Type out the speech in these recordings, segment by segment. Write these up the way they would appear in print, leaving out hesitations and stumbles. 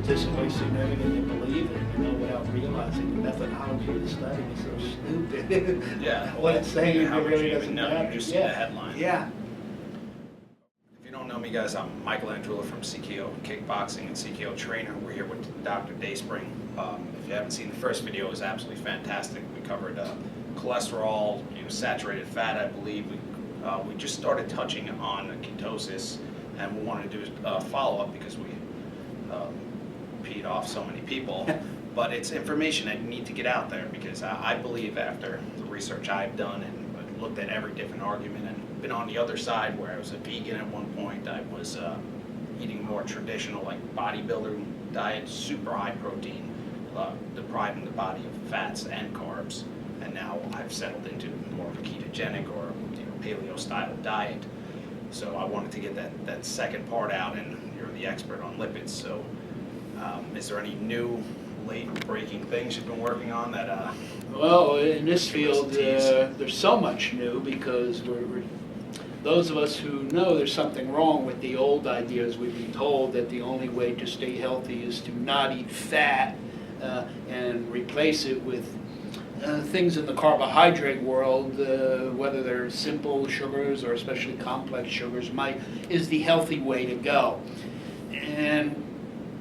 statistically significant, you believe it, without realizing the methodology of the study is so stupid. Yeah. What it's saying How would really you even doesn't know? matter. You just see the headline. Yeah. If you don't know me, guys, I'm Michael Andreula from CKO Kickboxing and CKO Trainer. We're here with Dr. Dayspring. If you haven't seen the first video, it was absolutely fantastic. We covered cholesterol, saturated fat, I believe. We just started touching on ketosis, and we wanted to do a follow-up because we peed off so many people. But it's information that you need to get out there, because I believe, after the research I've done and looked at every different argument and been on the other side where I was a vegan at one point, I was eating more traditional, like bodybuilder diet, super high protein, depriving the body of fats and carbs, and now I've settled into more of a ketogenic or paleo style diet. So I wanted to get that second part out, and you're the expert on lipids, so is there any new late breaking things you've been working on that well, in this field there's so much new, because we're those of us who know there's something wrong with the old ideas. We've been told that the only way to stay healthy is to not eat fat and replace it with things in the carbohydrate world, whether they're simple sugars or especially complex sugars, is the healthy way to go. And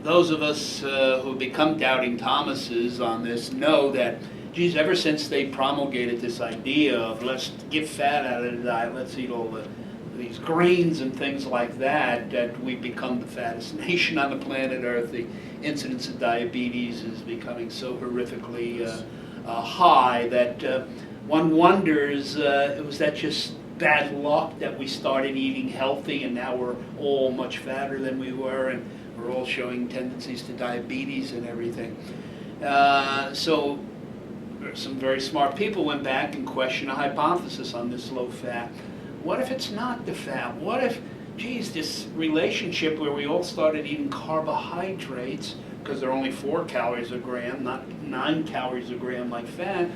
those of us who become doubting Thomases on this know that, geez, ever since they promulgated this idea of let's get fat out of the diet, let's eat all these grains and things like that, that we've become the fattest nation on the planet Earth. The incidence of diabetes is becoming so horrifically high that one wonders, was that just bad luck that we started eating healthy and now we're all much fatter than we were, and we're all showing tendencies to diabetes and everything. So some very smart people went back and questioned a hypothesis on this low fat. What if it's not the fat? What if, geez, this relationship where we all started eating carbohydrates, because they're only 4 calories a gram, not 9 calories a gram like fat,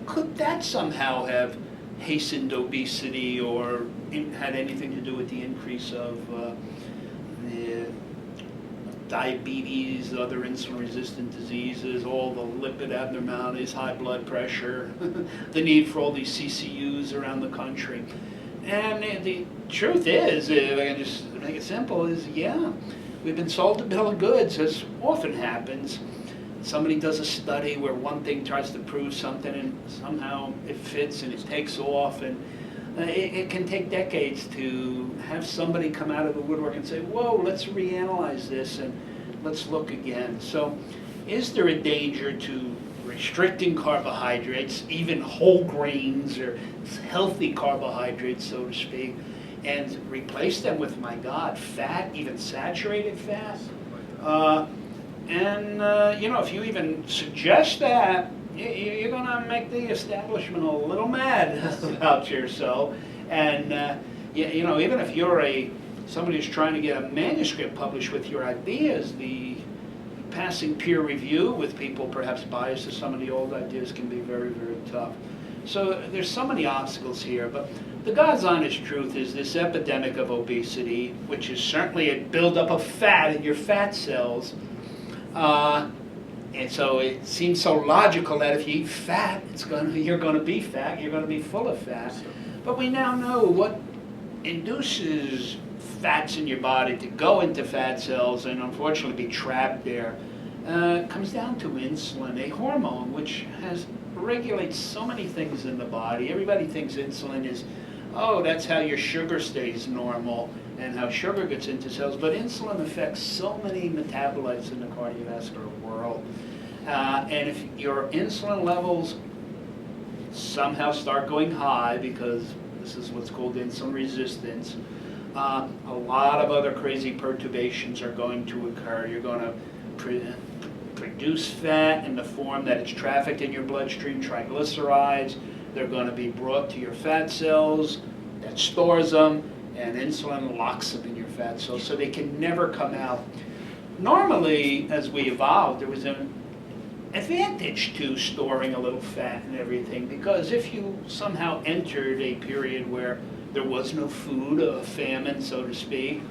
could that somehow have hastened obesity or had anything to do with the increase of the diabetes, other insulin-resistant diseases, all the lipid abnormalities, high blood pressure, the need for all these CCUs around the country? And the truth is, if I can just make it simple, is yeah, we've been sold a bill of goods, as often happens. Somebody does a study where one thing tries to prove something and somehow it fits and it takes off, and it can take decades to have somebody come out of the woodwork and say, whoa, let's reanalyze this and let's look again. So is there a danger to restricting carbohydrates, even whole grains or healthy carbohydrates, so to speak, and replace them with, my God, fat, even saturated fat? If you even suggest that, you're going to make the establishment a little mad about yourself. And even if you're somebody who's trying to get a manuscript published with your ideas, the passing peer review with people perhaps biased to some of the old ideas can be very, very tough. So there's so many obstacles here, but the God's honest truth is this epidemic of obesity, which is certainly a buildup of fat in your fat cells. And so it seems so logical that if you eat fat, you're going to be fat, you're going to be full of fat. But we now know what induces fats in your body to go into fat cells and unfortunately be trapped there. Comes down to insulin, a hormone which regulates so many things in the body. Everybody thinks insulin is, that's how your sugar stays normal and how sugar gets into cells, but insulin affects so many metabolites in the cardiovascular world. And if your insulin levels somehow start going high, because this is what's called insulin resistance, a lot of other crazy perturbations are going to occur. You're going to produce fat in the form that it's trafficked in your bloodstream, triglycerides. They're going to be brought to your fat cells that stores them, and insulin locks them in your fat cells so they can never come out. Normally, as we evolved, there was an advantage to storing a little fat and everything, because if you somehow entered a period where there was no food, a famine, so to speak,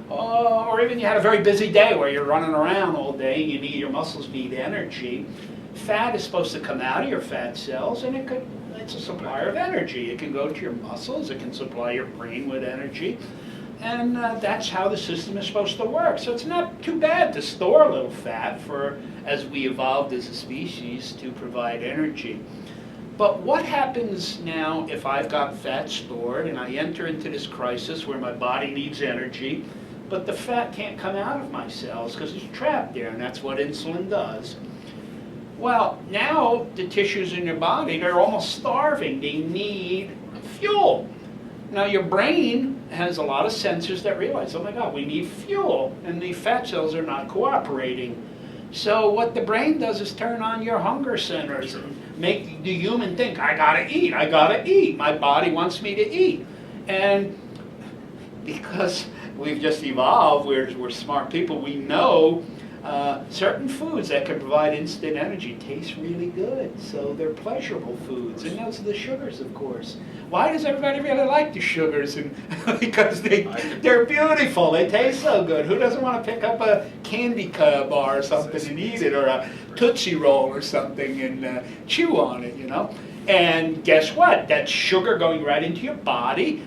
or even you had a very busy day where you're running around all day, your muscles need energy. Fat is supposed to come out of your fat cells, and it's a supplier of energy. It can go to your muscles, it can supply your brain with energy, and that's how the system is supposed to work. So it's not too bad to store a little fat as we evolved as a species to provide energy. But what happens now if I've got fat stored and I enter into this crisis where my body needs energy, but the fat can't come out of my cells because it's trapped there, and that's what insulin does? Well, now the tissues in your body, they're almost starving. They need fuel. Now your brain has a lot of sensors that realize, oh my God, we need fuel, and the fat cells are not cooperating. So what the brain does is turn on your hunger centers and make the human think, I gotta eat, my body wants me to eat. And because we've just evolved, we're smart people, we know certain foods that can provide instant energy taste really good, so they're pleasurable foods, and those are the sugars, of course. Why does everybody really like the sugars? And because they're beautiful, they taste so good. Who doesn't want to pick up a candy bar or something and eat it, or a Tootsie Roll or something and chew on it, you know? And guess what? That's sugar going right into your body.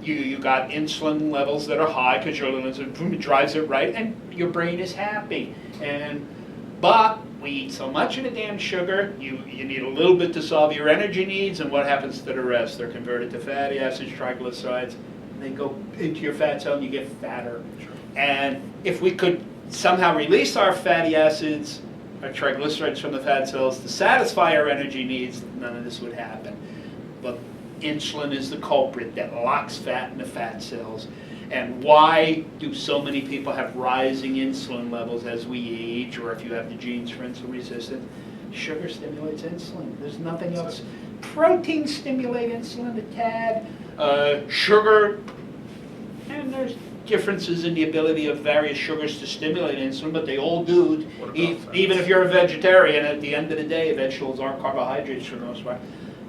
You got insulin levels that are high because your insulin drives it right, and your brain is happy. But we eat so much of the damn sugar, you need a little bit to solve your energy needs, and what happens to the rest? They're converted to fatty acids, triglycerides, and they go into your fat cell and you get fatter. And if we could somehow release our fatty acids, our triglycerides from the fat cells to satisfy our energy needs, none of this would happen. But insulin is the culprit that locks fat in the fat cells. And why do so many people have rising insulin levels as we age, or if you have the genes for insulin resistance? Sugar stimulates insulin. There's nothing else. Proteins stimulate insulin a tad. Sugar, and there's differences in the ability of various sugars to stimulate insulin, but they all do. Even if you're a vegetarian, at the end of the day, vegetables are carbohydrates for the most part.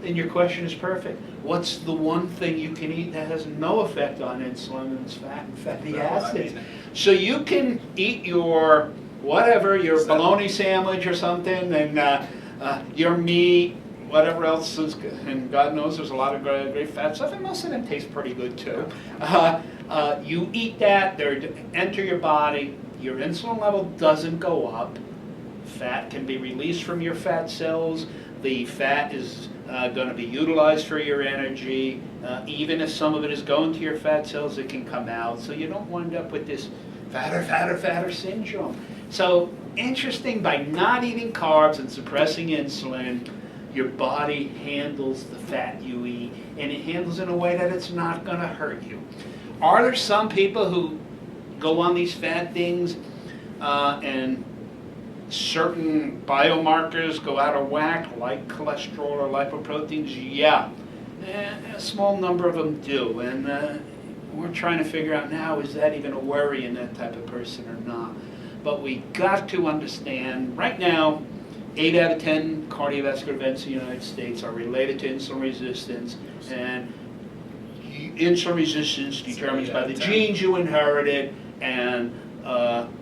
Then your question is perfect. What's the one thing you can eat that has no effect on insulin, and it's fat and fatty acids? So you can eat your whatever, your bologna sandwich or something, and your meat, whatever else is, and God knows there's a lot of great fat stuff, and most of them taste pretty good too. You eat that, they enter your body, your insulin level doesn't go up, fat can be released from your fat cells, the fat is going to be utilized for your energy, even if some of it is going to your fat cells, it can come out, so you don't wind up with this fatter syndrome. So interesting, by not eating carbs and suppressing insulin, your body handles the fat you eat, and it handles it in a way that it's not going to hurt you. Are there some people who go on these fat things and certain biomarkers go out of whack, like cholesterol or lipoproteins? Yeah, a small number of them do, and we're trying to figure out now, is that even a worry in that type of person or not? But we got to understand, right now, 8 out of 10 cardiovascular events in the United States are related to insulin resistance, and insulin resistance determined by the genes you inherited and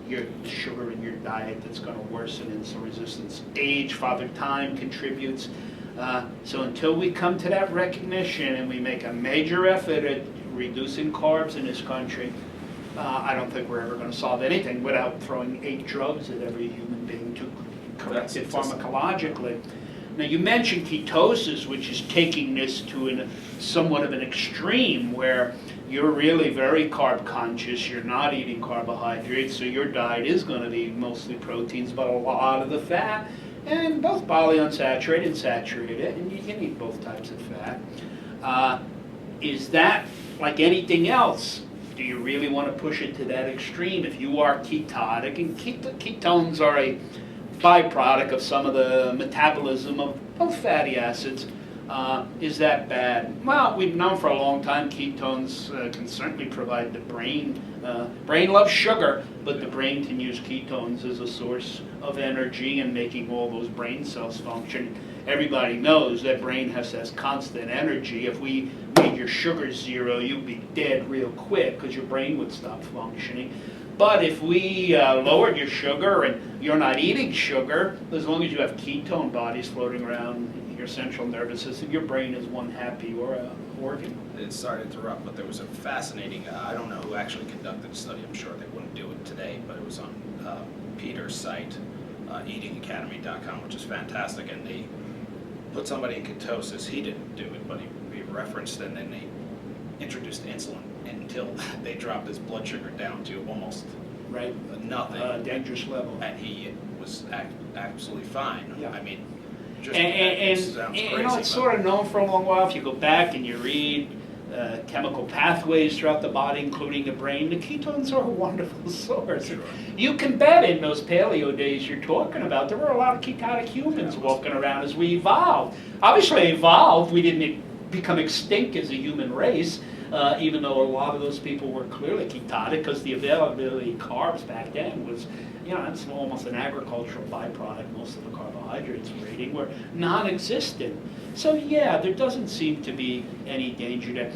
your sugar in your diet that's going to worsen insulin resistance. Age, Father Time contributes. So until we come to that recognition and we make a major effort at reducing carbs in this country, I don't think we're ever going to solve anything without throwing 8 drugs at every human being to correct it pharmacologically. Now you mentioned ketosis, which is taking this to somewhat of an extreme where you're really very carb conscious, you're not eating carbohydrates, so your diet is going to be mostly proteins, but a lot of the fat, and both polyunsaturated and saturated, and you can eat both types of fat. Is that like anything else? Do you really want to push it to that extreme? If you are ketotic, and ketones are a byproduct of some of the metabolism of fatty acids, is that bad? Well, we've known for a long time ketones can certainly provide the brain. Brain loves sugar, but the brain can use ketones as a source of energy and making all those brain cells function. Everybody knows that brain has constant energy. If we made your sugar zero, you'd be dead real quick because your brain would stop functioning. But if we lowered your sugar and you're not eating sugar, as long as you have ketone bodies floating around your central nervous system, your brain is one happy organ. Sorry to interrupt, but there was a fascinating, I don't know who actually conducted the study, I'm sure they wouldn't do it today, but it was on Peter's site, eatingacademy.com, which is fantastic, and they put somebody in ketosis. He didn't do it, but he referenced, and then they introduced insulin until they dropped his blood sugar down to almost nothing. Dangerous level. And he was absolutely fine. Yeah. I mean, And sounds crazy, you know, it's sort of known for a long while. If you go back and you read chemical pathways throughout the body, including the brain, the ketones are a wonderful source. Sure. You can bet in those paleo days you're talking about, there were a lot of ketotic humans walking around as we evolved. Obviously evolved, we didn't become extinct as a human race, even though a lot of those people were clearly ketotic, because the availability of carbs back then was, you know, it's almost an agricultural byproduct. Most of the carbohydrates we're eating were non-existent. So yeah, there doesn't seem to be any danger there.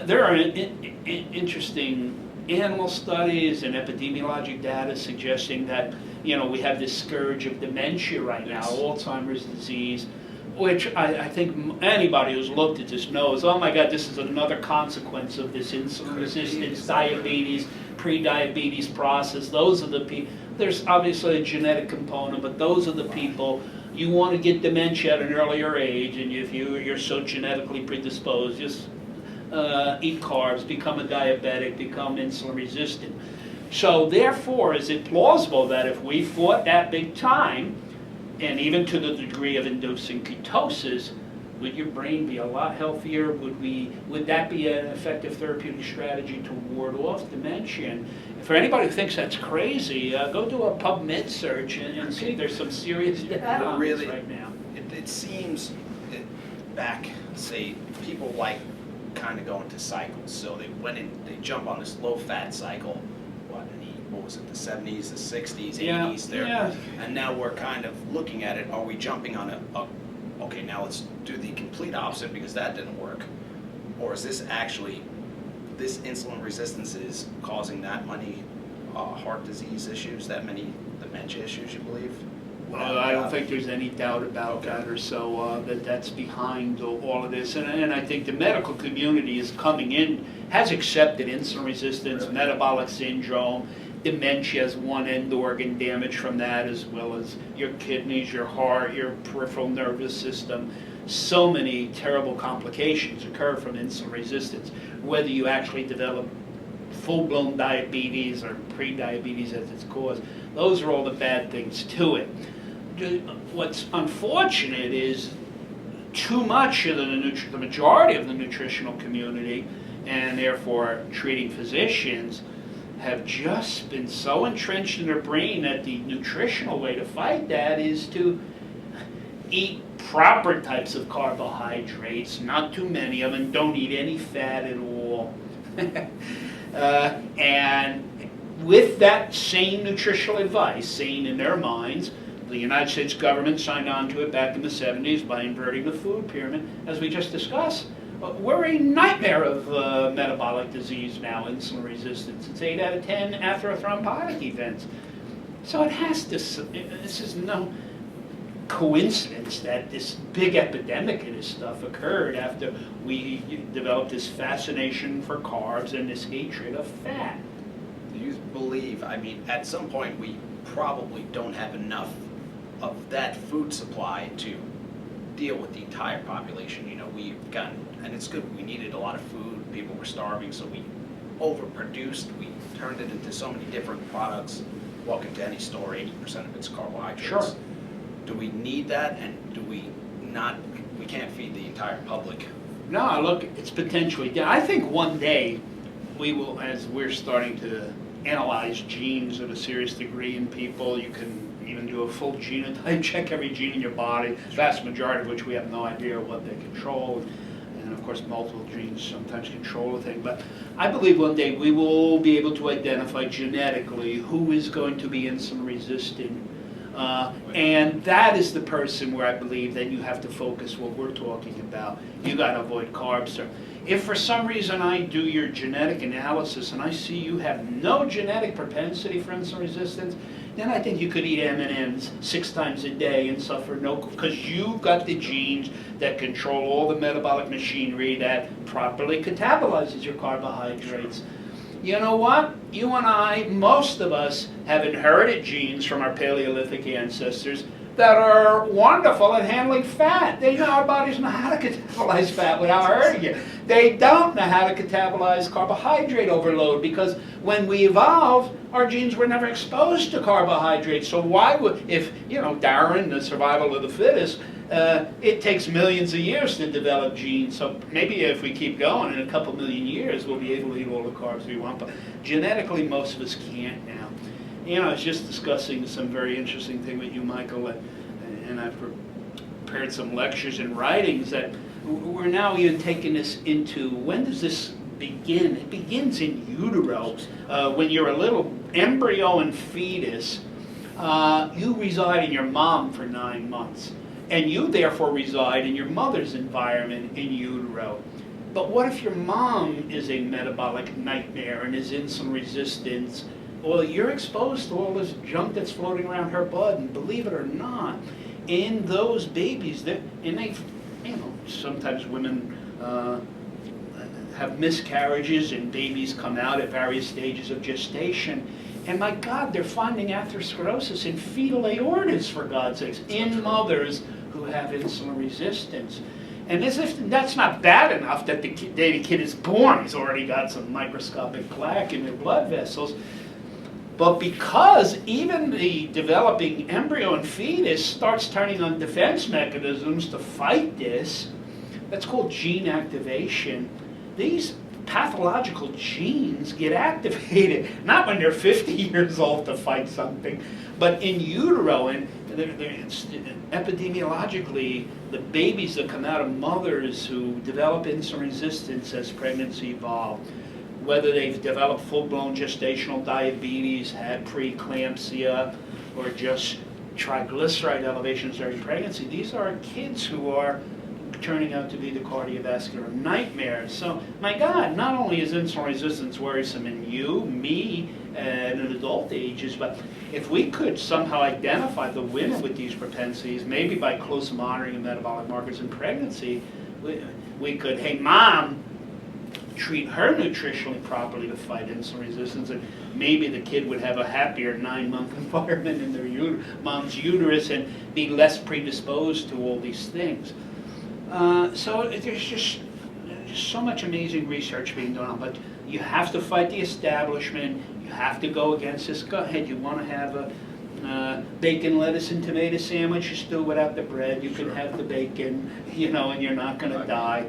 There are interesting animal studies and epidemiologic data suggesting that, you know, we have this scourge of dementia right now, Alzheimer's disease, which I think anybody who's looked at this knows, oh my God, this is another consequence of this insulin resistance, diabetes, pre-diabetes process. Those are the people. There's obviously a genetic component, but those are the people you want to get dementia at an earlier age, and if you're so genetically predisposed, just eat carbs, become a diabetic, become insulin resistant. So therefore, is it plausible that if we fought that big time, and even to the degree of inducing ketosis, would your brain be a lot healthier? Would that be an effective therapeutic strategy to ward off dementia? And for anybody who thinks that's crazy, go do a PubMed search and see there's some serious data on this right now. It seems back, say, people like kind of go into cycles. So they jump on this low-fat cycle. What was it, the 70s, the 60s, 80s there? Yeah. And now we're kind of looking at it, are we jumping on okay, now let's do the complete opposite because that didn't work? Or is this actually, this insulin resistance is causing that many heart disease issues, that many dementia issues, you believe? Well, I don't think there's any doubt about that or so, that's behind all of this. And I think the medical community is coming in, has accepted insulin resistance, metabolic syndrome, dementia as one end organ damage from that, as well as your kidneys, your heart, your peripheral nervous system. So many terrible complications occur from insulin resistance, whether you actually develop full-blown diabetes or pre-diabetes as its cause. Those are all the bad things to it. What's unfortunate is too much of the majority of the nutritional community, and therefore treating physicians, have just been so entrenched in their brain that the nutritional way to fight that is to eat proper types of carbohydrates, not too many of them, don't eat any fat at all. And with that same nutritional advice, sane in their minds, the United States government signed on to it back in the 70s by inverting the food pyramid, as we just discussed. We're a nightmare of metabolic disease now, insulin resistance. It's 8 out of 10 atherothrombotic events. So it has to, this is no coincidence that this big epidemic of this stuff occurred after we developed this fascination for carbs and this hatred of fat. Do you believe, I mean, at some point we probably don't have enough of that food supply to deal with the entire population? You know, we've gotten, and it's good, we needed a lot of food, people were starving, so we overproduced, we turned it into so many different products. Walk into any store, 80% of it's carbohydrates. Sure. Do we need that, and do we not, we can't feed the entire public? No, look, it's potentially, I think one day we will, as we're starting to analyze genes at a serious degree in people, you can even do a full genotype, check every gene in your body, vast majority of which we have no idea what they control. And of course, multiple genes sometimes control a thing. But I believe one day we will be able to identify genetically who is going to be insulin resistant. And that is the person where I believe that you have to focus what we're talking about. You got to avoid carbs. If for some reason I do your genetic analysis and I see you have no genetic propensity for insulin resistance, then I think you could eat M&Ms 6 times a day and suffer no, because you've got the genes that control all the metabolic machinery that properly catabolizes your carbohydrates. You know what? You and I, most of us, have inherited genes from our Paleolithic ancestors that are wonderful at handling fat. They know, our bodies know how to catabolize fat without hurting you. They don't know how to catabolize carbohydrate overload, because when we evolved, our genes were never exposed to carbohydrates. So why would, if, you know, Darwin, the survival of the fittest, it takes millions of years to develop genes. So maybe if we keep going, in a couple million years, we'll be able to eat all the carbs we want. But genetically, most of us can't now. You know, I was just discussing some very interesting thing with you, Michael, and I've prepared some lectures and writings that we're now even taking this into, when does this begin? It begins in utero. When you're a little embryo and fetus, you reside in your mom for 9 months. And you therefore reside in your mother's environment in utero. But what if your mom is a metabolic nightmare and is insulin resistant? Well, you're exposed to all this junk that's floating around her blood, and believe it or not, in those babies, sometimes women have miscarriages and babies come out at various stages of gestation. And my God, they're finding atherosclerosis in fetal aortas, for God's sakes, in mothers who have insulin resistance. And as if that's not bad enough that the day the kid is born, he's already got some microscopic plaque in their blood vessels. But because even the developing embryo and fetus starts turning on defense mechanisms to fight this, that's called gene activation. These pathological genes get activated, not when they're 50 years old to fight something, but in utero. And epidemiologically, the babies that come out of mothers who develop insulin resistance as pregnancy evolves, whether they've developed full-blown gestational diabetes, had preeclampsia, or just triglyceride elevations during pregnancy, these are kids who are turning out to be the cardiovascular nightmares. So, my God, not only is insulin resistance worrisome in you, me, and in adult ages, but if we could somehow identify the women with these propensities, maybe by close monitoring of metabolic markers in pregnancy, we could, hey, mom, treat her nutritionally properly to fight insulin resistance, and maybe the kid would have a happier 9-month environment in their mom's uterus and be less predisposed to all these things. So there's just so much amazing research being done, but you have to fight the establishment. You have to go against this. Go ahead, you want to have a bacon, lettuce, and tomato sandwich, you still without the bread. You can have the bacon, you know, and you're not going to die.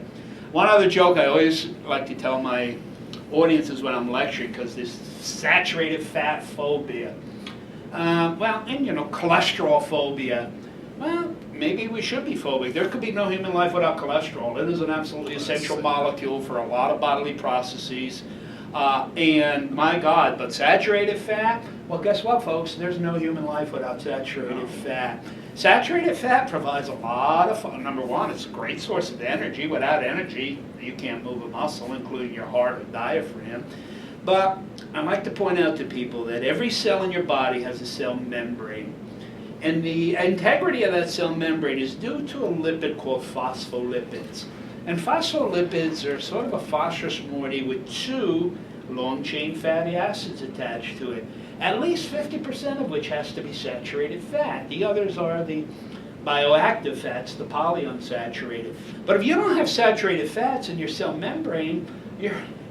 One other joke I always like to tell my audiences when I'm lecturing, because this saturated fat phobia, and you know, cholesterol phobia. Well, maybe we should be phobic. There could be no human life without cholesterol. It is an absolutely essential molecule for a lot of bodily processes. And my God, but saturated fat? Well, guess what, folks? There's no human life without saturated fat. Saturated fat provides a lot of fun. Number one, it's a great source of energy. Without energy, you can't move a muscle, including your heart or diaphragm. But I like to point out to people that every cell in your body has a cell membrane. And the integrity of that cell membrane is due to a lipid called phospholipids. And phospholipids are sort of a phosphorus moiety with 2 long-chain fatty acids attached to it, at least 50% of which has to be saturated fat. The others are the bioactive fats, the polyunsaturated. But if you don't have saturated fats in your cell membrane,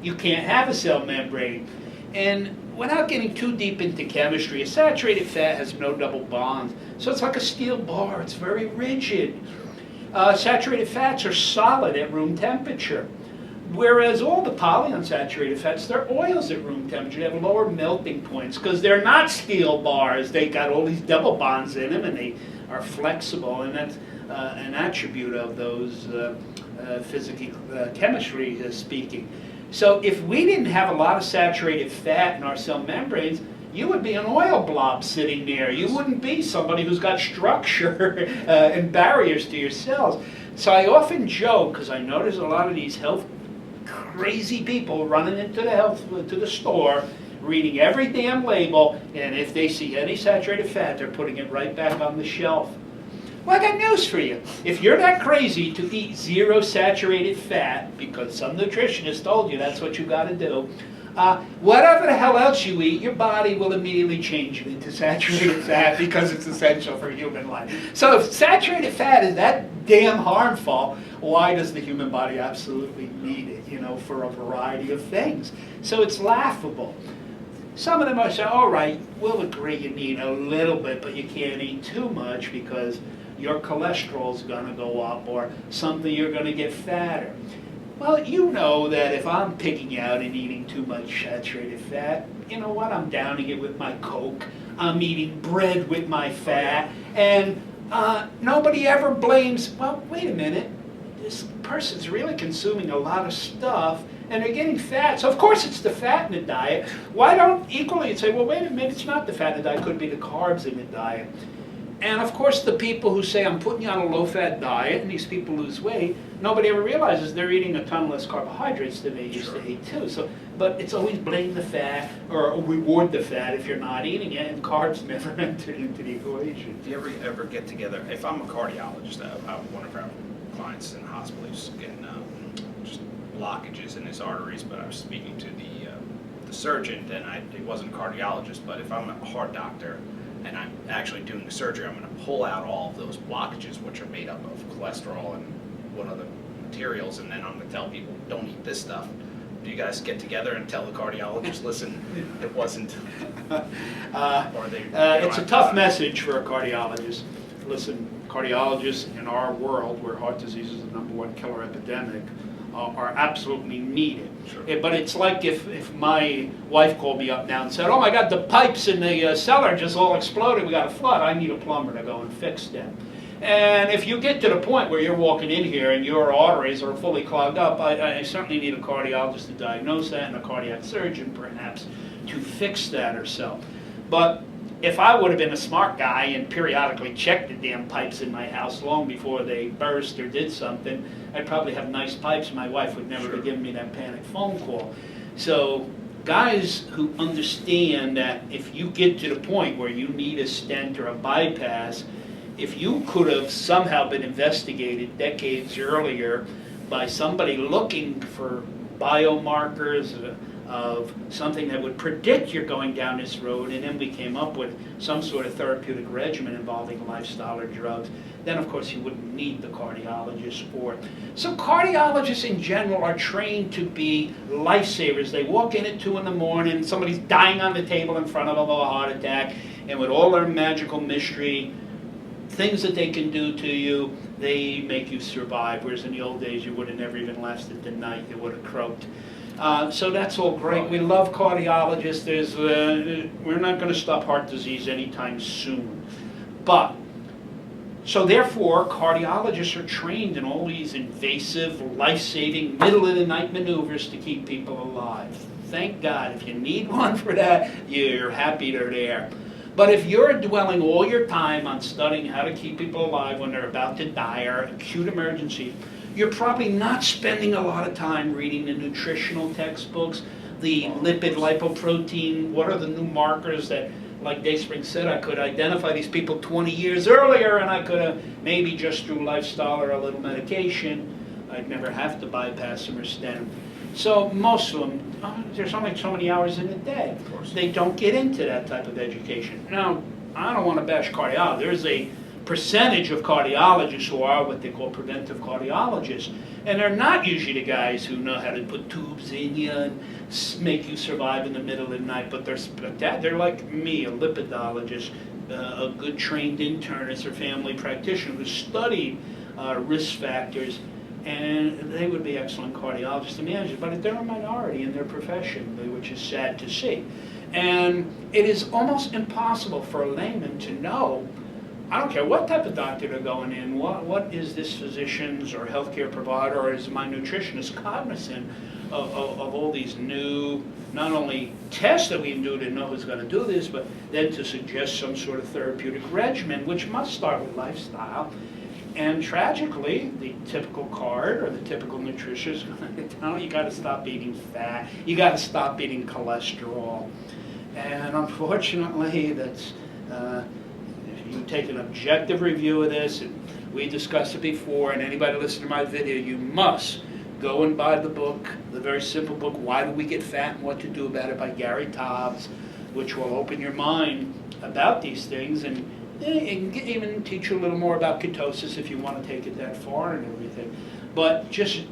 you can't have a cell membrane. And without getting too deep into chemistry, a saturated fat has no double bonds. So it's like a steel bar. It's very rigid. Saturated fats are solid at room temperature, whereas all the polyunsaturated fats, they're oils at room temperature. They have lower melting points because they're not steel bars. They got all these double bonds in them, and they are flexible, and that's an attribute of those chemistry speaking. So if we didn't have a lot of saturated fat in our cell membranes, you would be an oil blob sitting there. You wouldn't be somebody who's got structure and barriers to your cells. So I often joke, because I notice a lot of these health crazy people running into the store, reading every damn label, and if they see any saturated fat, they're putting it right back on the shelf. Well, I got news for you. If you're that crazy to eat 0 saturated fat, because some nutritionist told you that's what you got to do, whatever the hell else you eat, your body will immediately change it into saturated fat because it's essential for human life. So if saturated fat is that damn harmful, why does the human body absolutely need it, for a variety of things? So it's laughable. Some of them are saying, all right, we'll agree you need a little bit, but you can't eat too much because your cholesterol's going to go up or something, you're going to get fatter. Well, you know that if I'm picking out and eating too much saturated fat, you know what? I'm downing it with my Coke. I'm eating bread with my fat. And nobody ever blames, well, wait a minute. This person's really consuming a lot of stuff and they're getting fat. So of course it's the fat in the diet. Why don't equally say, well, wait a minute, it's not the fat in the diet. It could be the carbs in the diet. And of course the people who say, I'm putting you on a low-fat diet, and these people lose weight, nobody ever realizes they're eating a ton less carbohydrates than they used to eat too. So, but it's always blame the fat or reward the fat if you're not eating it, and carbs never enter into the equation. Do you ever get together, if I'm a cardiologist, one of our clients in the hospital who's getting just blockages in his arteries, but I was speaking to the surgeon, and he wasn't a cardiologist, but if I'm a heart doctor, and I'm actually doing the surgery, I'm going to pull out all of those blockages, which are made up of cholesterol and what other materials, and then I'm going to tell people, don't eat this stuff. Do you guys get together and tell the cardiologist, listen, it wasn't? It's a tough message for a cardiologist. Listen, cardiologists in our world, where heart disease is the #1 killer epidemic, are absolutely needed. Sure. But it's like if my wife called me up now and said, oh my God, the pipes in the cellar just all exploded, we got a flood, I need a plumber to go and fix them. And if you get to the point where you're walking in here and your arteries are fully clogged up, I certainly need a cardiologist to diagnose that and a cardiac surgeon perhaps to fix that or so. But if I would have been a smart guy and periodically checked the damn pipes in my house long before they burst or did something, I'd probably have nice pipes. My wife would never have given me that panic phone call. So guys who understand that if you get to the point where you need a stent or a bypass, if you could have somehow been investigated decades earlier by somebody looking for biomarkers of something that would predict you're going down this road, and then we came up with some sort of therapeutic regimen involving lifestyle or drugs, then of course you wouldn't need the cardiologist for it. So cardiologists in general are trained to be lifesavers. They walk in at 2 in the morning, somebody's dying on the table in front of them of a heart attack, and with all their magical mystery, things that they can do to you, they make you survive, whereas in the old days you would have never even lasted the night, you would have croaked. So that's all great. We love cardiologists. We're not going to stop heart disease anytime soon. But, so therefore, cardiologists are trained in all these invasive, life-saving, middle-of-the-night maneuvers to keep people alive. Thank God. If you need one for that, you're happy they're there. But if you're dwelling all your time on studying how to keep people alive when they're about to die or acute emergency, you're probably not spending a lot of time reading the nutritional textbooks, the lipid lipoprotein, what are the new markers that, like Dayspring said, I could identify these people 20 years earlier, and I could have maybe just through lifestyle or a little medication, I'd never have to bypass them or stent. So most of them, there's only so many hours in a day. Of course. They don't get into that type of education. Now, I don't want to bash cardiology. There's a percentage of cardiologists who are what they call preventive cardiologists. And they're not usually the guys who know how to put tubes in you and make you survive in the middle of the night, but they're like me, a lipidologist, a good trained internist or family practitioner who studied risk factors, and they would be excellent cardiologists and managers, but they're a minority in their profession, which is sad to see. And it is almost impossible for a layman to know, I don't care what type of doctor they're going in, what is this physician's or healthcare provider or is my nutritionist cognizant of all these new, not only tests that we can do to know who's going to do this, but then to suggest some sort of therapeutic regimen, which must start with lifestyle. And tragically, the typical card or the typical nutritionist is going to tell you got to stop eating fat, you got to stop eating cholesterol. And unfortunately, that's if you take an objective review of this, and we discussed it before, and anybody listening to my video, you must go and buy the book, the very simple book, Why Do We Get Fat and What to Do About It by Gary Taubes, which will open your mind about these things, and it can even teach you a little more about ketosis if you want to take it that far and everything. But just,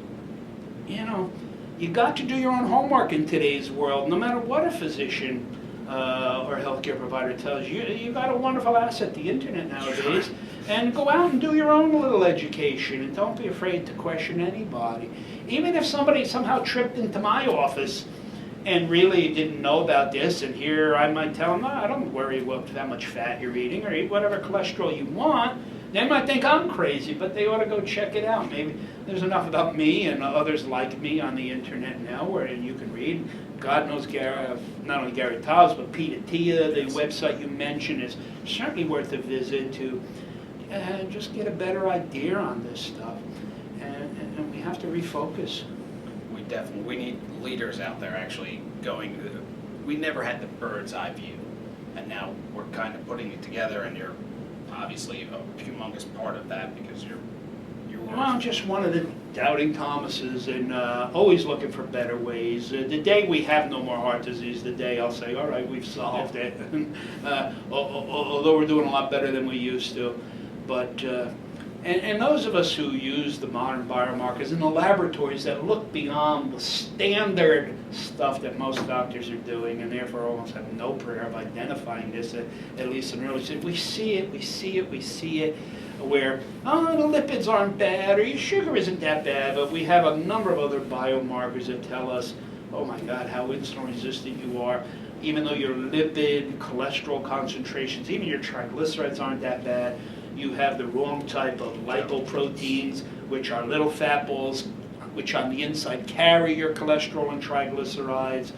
you got to do your own homework in today's world, no matter what a physician or healthcare provider tells you. You've got a wonderful asset, the internet nowadays, and go out and do your own little education, and don't be afraid to question anybody. Even if somebody somehow tripped into my office and really didn't know about this, and here I might tell them, no, I don't worry about how much fat you're eating, or eat whatever cholesterol you want. They might think I'm crazy, but they ought to go check it out. Maybe there's enough about me and others like me on the internet now where you can read. God knows not only Gary Taubes, but Peter Tia, the website you mentioned, is certainly worth a visit to just get a better idea on this stuff. And we have to refocus. We need leaders out there actually going. We never had the bird's eye view, and now we're kind of putting it together, and you're obviously a humongous part of that because you're well, I'm just one of the doubting Thomases and always looking for better ways. The day we have no more heart disease, the day I'll say, all right, we've solved it. Although we're doing a lot better than we used to. But and those of us who use the modern biomarkers in the laboratories that look beyond the standard stuff that most doctors are doing, and therefore almost have no prayer of identifying this, at least in early stage, we see it, where, the lipids aren't bad, or your sugar isn't that bad, but we have a number of other biomarkers that tell us, oh my God, how insulin resistant you are, even though your lipid, cholesterol concentrations, even your triglycerides aren't that bad. You have the wrong type of lipoproteins, which are little fat balls, which on the inside carry your cholesterol and triglycerides.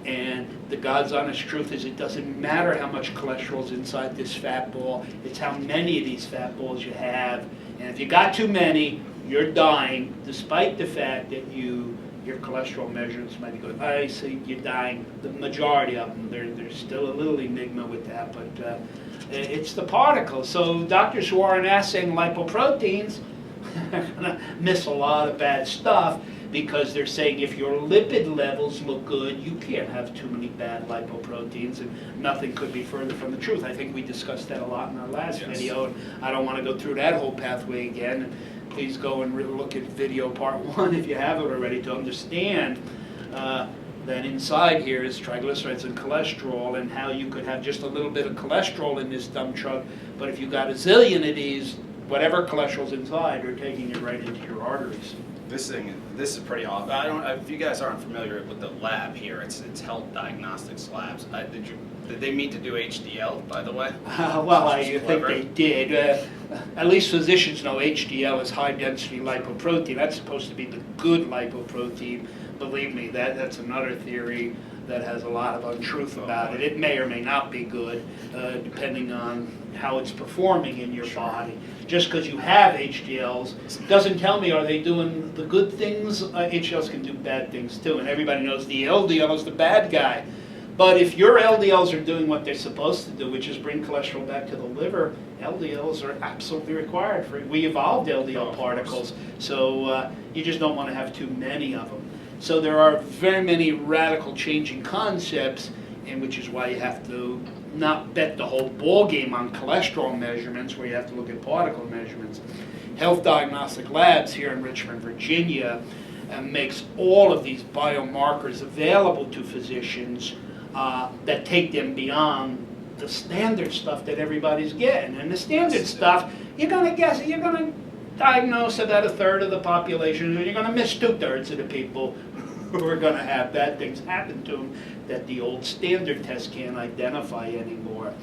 And the God's honest truth is it doesn't matter how much cholesterol is inside this fat ball, it's how many of these fat balls you have. And if you got too many, you're dying, despite the fact that your cholesterol measurements might be good. I say you're dying, the majority of them. There's still a little enigma with that, but it's the particles. So doctors who aren't assaying lipoproteins are going to miss a lot of bad stuff, because they're saying if your lipid levels look good, you can't have too many bad lipoproteins, and nothing could be further from the truth. I think we discussed that a lot in our last video, and I don't want to go through that whole pathway again. Please go and look at video part 1 if you haven't already, to understand that inside here is triglycerides and cholesterol, and how you could have just a little bit of cholesterol in this dump truck, but if you got a zillion of these, whatever cholesterol's inside, are taking it right into your arteries. This is pretty awesome. If you guys aren't familiar with the lab here, it's Health Diagnostics Labs. Did they mean to do HDL, by the way? Well, I think they did. At least physicians know HDL is high density lipoprotein. That's supposed to be the good lipoprotein. Believe me, that's another theory that has a lot of untruth about it. It may or may not be good, depending on how it's performing in your body. Just because you have HDLs doesn't tell me, are they doing the good things? HDLs can do bad things too, and everybody knows the LDL is the bad guy. But if your LDLs are doing what they're supposed to do, which is bring cholesterol back to the liver, LDLs are absolutely required. We evolved LDL particles, so you just don't want to have too many of them. So there are very many radical changing concepts, and which is why you have to not bet the whole ball game on cholesterol measurements, where you have to look at particle measurements. Health Diagnostic Labs here in Richmond, Virginia, makes all of these biomarkers available to physicians that take them beyond the standard stuff that everybody's getting. And the standard stuff, you're going to diagnose about a third of the population, and you're going to miss 2/3 of the people who are going to have bad things happen to them that the old standard test can't identify anymore.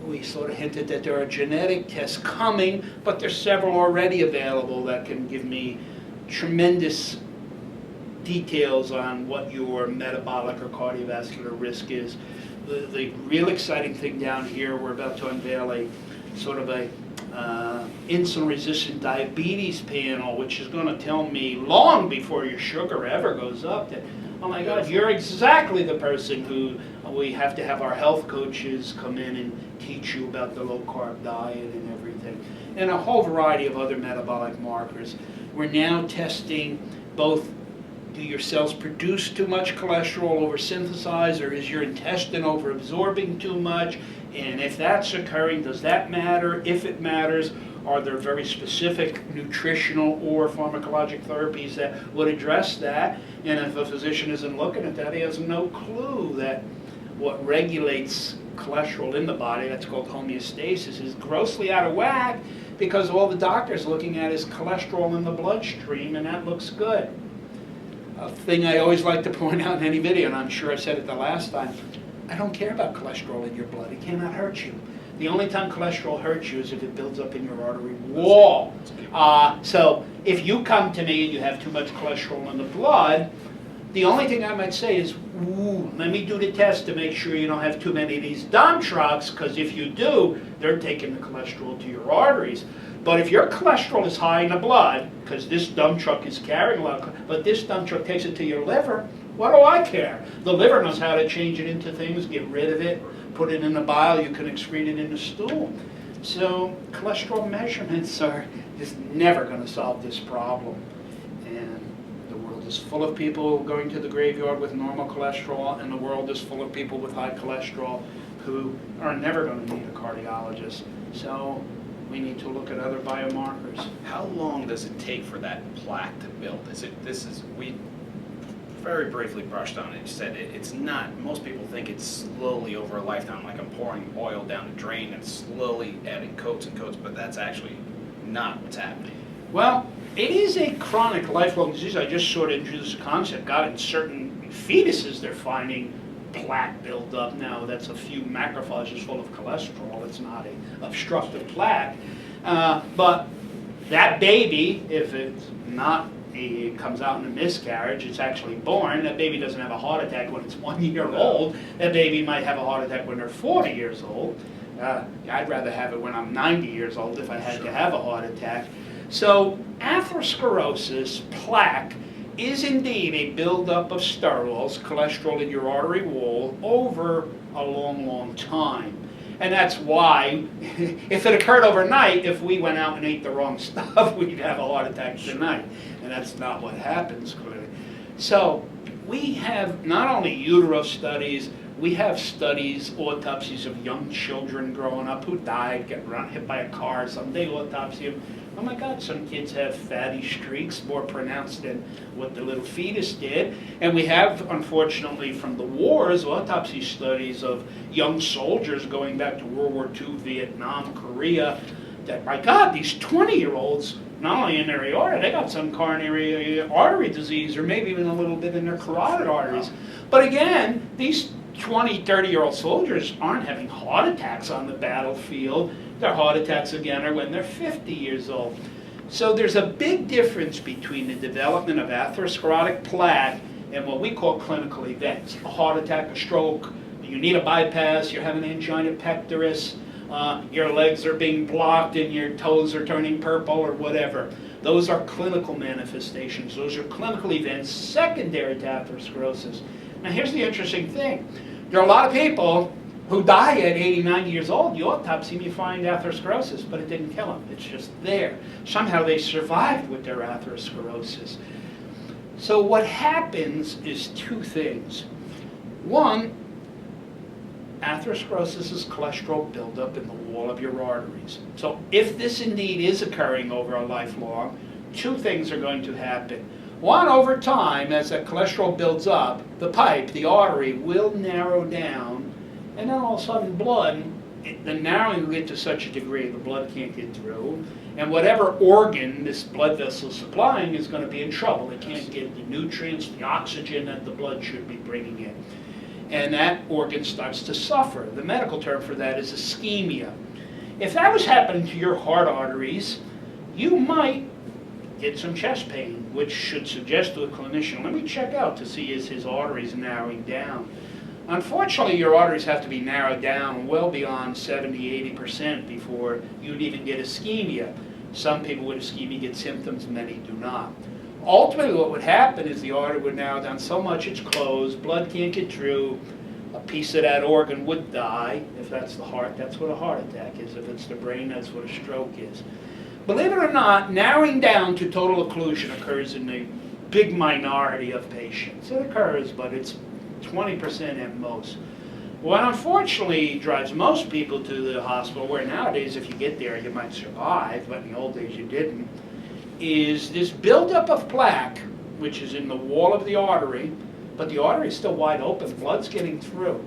We sort of hinted that there are genetic tests coming, but there's several already available that can give me tremendous details on what your metabolic or cardiovascular risk is. The real exciting thing down here, we're about to unveil a sort of a insulin-resistant diabetes panel, which is going to tell me long before your sugar ever goes up that, oh my God, you're exactly the person who we have to have our health coaches come in and teach you about the low-carb diet and everything. And a whole variety of other metabolic markers. We're now testing both, do your cells produce too much cholesterol over synthesize, or is your intestine over absorbing too much? And if that's occurring, does that matter? If it matters, are there very specific nutritional or pharmacologic therapies that would address that? And if a physician isn't looking at that, he has no clue that what regulates cholesterol in the body, that's called homeostasis, is grossly out of whack because all the doctor's looking at is cholesterol in the bloodstream, and that looks good. A thing I always like to point out in any video, and I'm sure I said it the last time, I don't care about cholesterol in your blood. It cannot hurt you. The only time cholesterol hurts you is if it builds up in your artery wall. So if you come to me and you have too much cholesterol in the blood, the only thing I might say is, ooh, let me do the test to make sure you don't have too many of these dump trucks, because if you do, they're taking the cholesterol to your arteries. But if your cholesterol is high in the blood, because this dump truck is carrying a lot, but this dump truck takes it to your liver, what do I care? The liver knows how to change it into things, get rid of it, put it in the bile, you can excrete it in the stool. So cholesterol measurements are just never going to solve this problem. And the world is full of people going to the graveyard with normal cholesterol, and the world is full of people with high cholesterol who are never going to need a cardiologist. So we need to look at other biomarkers. How long does it take for that plaque to build? We very briefly brushed on it. You said it's not, most people think it's slowly over a lifetime, like I'm pouring oil down a drain and slowly adding coats and coats, but that's actually not what's happening. Well, it is a chronic lifelong disease. I just sort of introduced the concept. God, in certain fetuses they're finding plaque buildup. Now that's a few macrophages full of cholesterol. It's not a obstructive plaque. But that baby, if it's not it comes out in a miscarriage, it's actually born, that baby doesn't have a heart attack when it's 1 year old. That baby might have a heart attack when they're 40 years old. I'd rather have it when I'm 90 years old if I had to have a heart attack. So atherosclerosis, plaque, is indeed a buildup of sterols, cholesterol in your artery wall, over a long, long time. And that's why, if it occurred overnight, if we went out and ate the wrong stuff, we'd have a heart attack tonight. And that's not what happens, clearly. So we have not only utero studies, we have studies, autopsies of young children growing up who died, get hit by a car, someday autopsy them. Oh my God, some kids have fatty streaks more pronounced than what the little fetus did. And we have, unfortunately, from the wars, autopsy studies of young soldiers going back to World War II, Vietnam, Korea, that, my God, these 20-year-olds, not only in their aorta, they got some coronary artery disease, or maybe even a little bit in their carotid arteries. But again, these 20, 30-year-old soldiers aren't having heart attacks on the battlefield. Their heart attacks, again, are when they're 50 years old. So there's a big difference between the development of atherosclerotic plaque and what we call clinical events. A heart attack, a stroke, you need a bypass, you're having angina pectoris, your legs are being blocked and your toes are turning purple or whatever. Those are clinical manifestations. Those are clinical events secondary to atherosclerosis. Now here's the interesting thing. There are a lot of people who die at 80, 90 years old. You autopsy them, you find atherosclerosis, but it didn't kill them. It's just there. Somehow they survived with their atherosclerosis. So what happens is two things. One, atherosclerosis is cholesterol buildup in the wall of your arteries. So if this indeed is occurring over a lifelong, two things are going to happen. One, over time, as that cholesterol builds up, the pipe, the artery, will narrow down, and then all of a sudden blood, the narrowing will get to such a degree the blood can't get through, and whatever organ this blood vessel is supplying is going to be in trouble. It can't get the nutrients, the oxygen that the blood should be bringing in. And that organ starts to suffer. The medical term for that is ischemia. If that was happening to your heart arteries, you might get some chest pain, which should suggest to a clinician, let me check out to see is his arteries narrowing down. Unfortunately, your arteries have to be narrowed down well beyond 70–80% before you'd even get ischemia. Some people with ischemia get symptoms, many do not. Ultimately, what would happen is the artery would narrow down so much it's closed, blood can't get through, a piece of that organ would die. If that's the heart, that's what a heart attack is. If it's the brain, that's what a stroke is. Believe it or not, narrowing down to total occlusion occurs in a big minority of patients. It occurs, but it's 20% at most. What unfortunately drives most people to the hospital, where nowadays if you get there you might survive, but in the old days you didn't, is this buildup of plaque, which is in the wall of the artery, but the artery is still wide open, blood's getting through.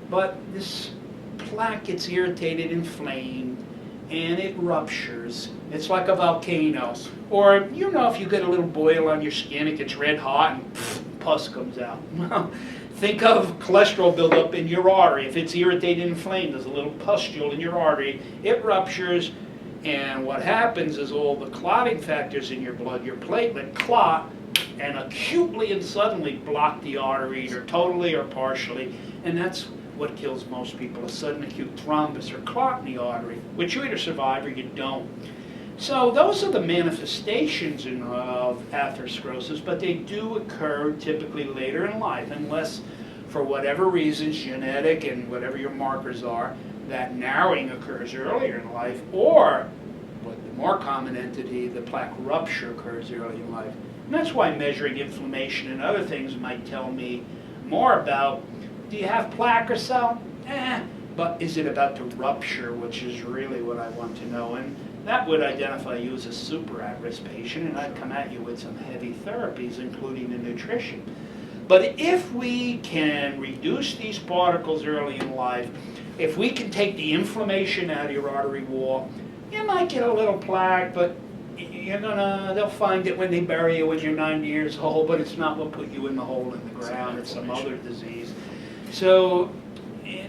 But this plaque gets irritated, inflamed, and it ruptures. It's like a volcano. Or, you know, if you get a little boil on your skin, it gets red hot and pus comes out. Well, think of cholesterol buildup in your artery. If it's irritated and inflamed, there's a little pustule in your artery, it ruptures, and what happens is all the clotting factors in your blood, your platelet, clot and acutely and suddenly block the artery, either totally or partially, and that's what kills most people, a sudden acute thrombus or clot in the artery, which you either survive or you don't. So those are the manifestations of atherosclerosis, but they do occur typically later in life, unless for whatever reasons, genetic and whatever your markers are, that narrowing occurs earlier in life, or what the more common entity, the plaque rupture occurs early in life. And that's why measuring inflammation and other things might tell me more about, do you have plaque or so? But is it about to rupture, which is really what I want to know. And that would identify you as a super at-risk patient, and I'd come at you with some heavy therapies, including the nutrition. But if we can reduce these particles early in life, if we can take the inflammation out of your artery wall, you might get a little plaque, but they'll find it when they bury you when you're 90 years old, but it's not what put you in the hole in the ground, it's some other disease. So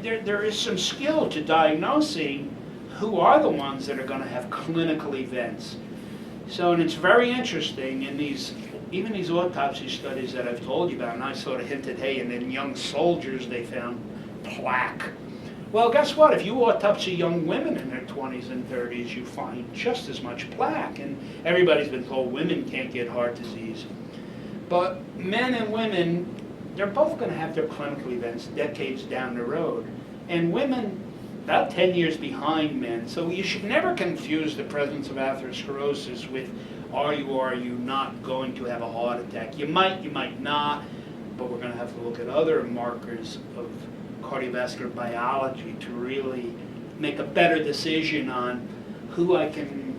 there is some skill to diagnosing who are the ones that are going to have clinical events. So, and it's very interesting in even these autopsy studies that I've told you about, and I sort of hinted, hey, and in young soldiers they found plaque. Well, guess what? If you autopsy young women in their 20s and 30s, you find just as much plaque. And everybody's been told women can't get heart disease. But men and women, they're both going to have their clinical events decades down the road. And women, about 10 years behind men. So you should never confuse the presence of atherosclerosis with are you or are you not going to have a heart attack. You might not, but we're going to have to look at other markers of cardiovascular biology to really make a better decision on who I can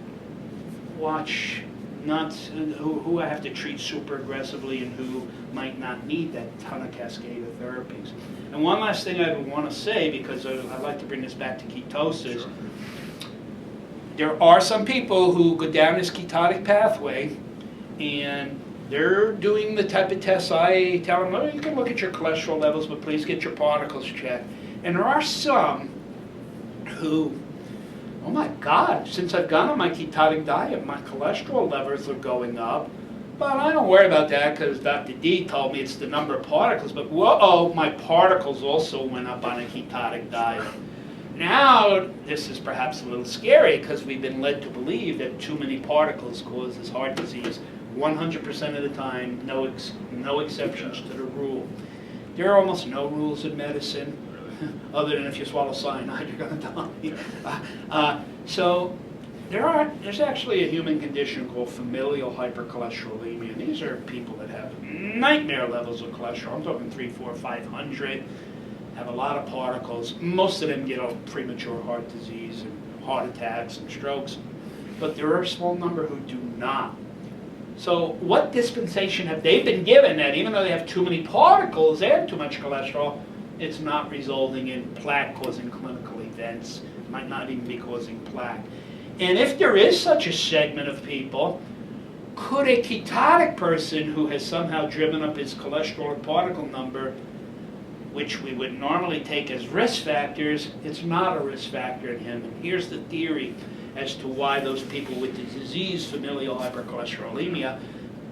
watch, who I have to treat super aggressively and who might not need that ton of cascade of therapies. And one last thing I would want to say, because I'd like to bring this back to ketosis. Sure. There are some people who go down this ketotic pathway and they're doing the type of tests I tell them, oh, you can look at your cholesterol levels, but please get your particles checked. And there are some who, oh my God, since I've gone on my ketotic diet, my cholesterol levels are going up. But I don't worry about that because Dr. D told me it's the number of particles. But whoa, my particles also went up on a ketotic diet. Now, this is perhaps a little scary because we've been led to believe that too many particles causes heart disease 100% of the time, no exceptions to the rule. There are almost no rules in medicine, other than if you swallow cyanide, you're going to die. So there's actually a human condition called familial hypercholesterolemia. These are people that have nightmare levels of cholesterol. I'm talking 300, 400, 500, have a lot of particles. Most of them get a premature heart disease and heart attacks and strokes, but there are a small number who do not. So what dispensation have they been given that even though they have too many particles, they have too much cholesterol, it's not resulting in plaque causing clinical events, might not even be causing plaque. And if there is such a segment of people, could a ketotic person who has somehow driven up his cholesterol and particle number, which we would normally take as risk factors, it's not a risk factor in him. And here's the theory as to why those people with the disease, familial hypercholesterolemia,